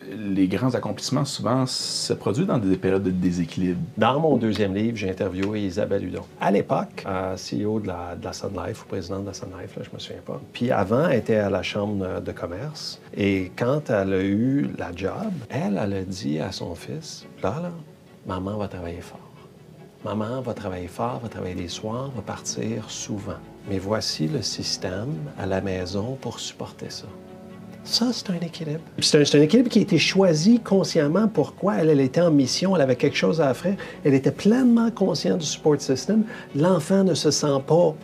Les grands accomplissements, souvent, se produisent dans des périodes de déséquilibre. Dans mon deuxième livre, j'ai interviewé Isabelle Hudon. À l'époque, CEO de la Sun Life, ou présidente de la Sun Life, là, je me souviens pas. Puis avant, elle était à la Chambre de commerce. Et quand elle a eu la job, elle a dit à son fils, là, maman va travailler fort. Maman va travailler fort, va travailler les soirs, va partir souvent. Mais voici le système à la maison pour supporter ça. Ça, c'est un équilibre. C'est un équilibre qui a été choisi consciemment. Pourquoi? Elle était en mission, elle avait quelque chose à offrir. Elle était pleinement consciente du support system. L'enfant ne se sent pas,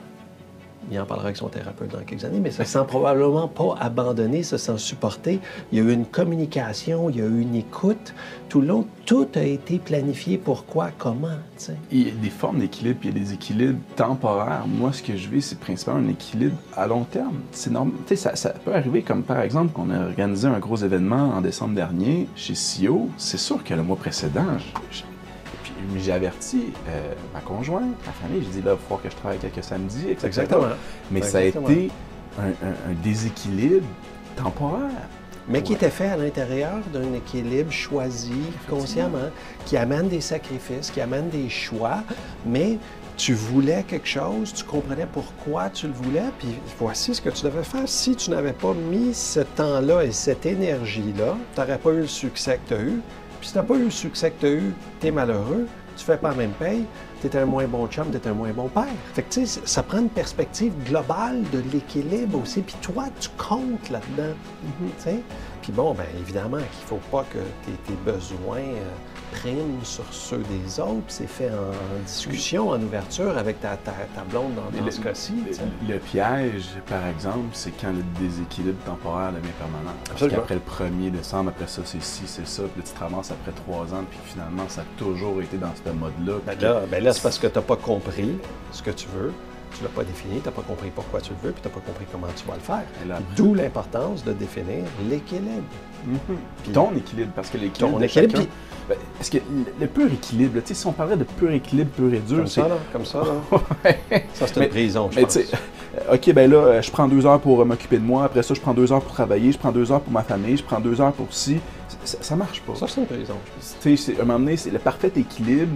il en parlera avec son thérapeute dans quelques années, mais se sent probablement pas abandonné, se sent supporté. Il y a eu une communication, il y a eu une écoute. Tout le long, tout a été planifié. Pourquoi? Comment? T'sais? Il y a des formes d'équilibre, puis il y a des équilibres temporaires. Moi, ce que je vis, c'est principalement un équilibre à long terme. C'est normal. Ça peut arriver, comme par exemple, qu'on a organisé un gros événement en décembre dernier chez CEO. C'est sûr que le mois précédent, j'ai averti ma conjointe, ma famille, j'ai dit là, il va falloir que je travaille quelques samedis, etc. Exactement. Mais Exactement. Ça a été un déséquilibre temporaire. Mais qui était fait à l'intérieur d'un équilibre choisi consciemment, qui amène des sacrifices, qui amène des choix, mais tu voulais quelque chose, tu comprenais pourquoi tu le voulais, puis voici ce que tu devais faire. Si tu n'avais pas mis ce temps-là et cette énergie-là, tu n'aurais pas eu le succès que tu as eu. Puis si tu n'as pas eu le succès que tu as eu, tu es malheureux, tu fais pas la même paye, tu es un moins bon chum, tu es un moins bon père. Fait que tu sais, ça prend une perspective globale de l'équilibre aussi, puis toi, tu comptes là-dedans. Tu sais? Puis bon, bien évidemment qu'il faut pas que tes besoins priment sur ceux des autres. C'est fait en discussion, en ouverture avec ta blonde dans ce cas-ci. Le piège, par exemple, c'est quand le déséquilibre temporaire devient permanent. Parce qu'après le 1er décembre, après ça, c'est ci, c'est ça, puis là, tu te ramasses après 3 ans, puis finalement, ça a toujours été dans ce mode-là. Ben là, c'est parce que tu n'as pas compris ce que tu veux. Tu ne l'as pas défini, tu n'as pas compris pourquoi tu le veux, puis tu n'as pas compris comment tu vas le faire. D'où l'importance de définir l'équilibre. Puis ton équilibre, parce que l'équilibre ton équilibre, est-ce que le pur équilibre, tu sais, si on parlait de pur équilibre, pur et dur... Comme ça, là. Ça, c'est une prison, je pense. OK, ben là, je prends 2 heures pour m'occuper de moi, après ça, je prends 2 heures pour travailler, je prends 2 heures pour ma famille, je prends 2 heures pour ci. Ça marche pas. Ça, c'est une prison, je pense. Tu sais, à un moment donné, c'est le parfait équilibre,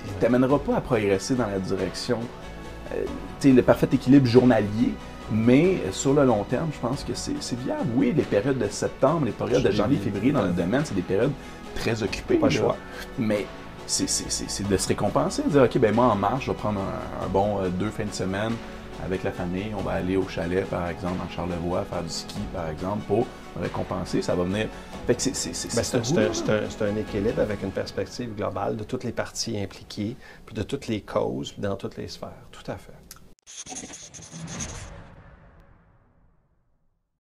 il t'amènera pas à progresser dans la direction... le parfait équilibre journalier, mais sur le long terme, je pense que c'est viable. Oui, les périodes de septembre, les périodes de janvier, février dans le domaine, c'est des périodes très occupées. Pas le choix. Mais c'est de se récompenser, de dire, OK, ben moi, en mars, je vais prendre un bon 2 fins de semaine avec la famille. On va aller au chalet, par exemple, en Charlevoix, faire du ski, par exemple, pour me récompenser. Ça va venir... Fait que c'est un équilibre avec une perspective globale de toutes les parties impliquées, puis de toutes les causes, puis dans toutes les sphères. Tout à fait.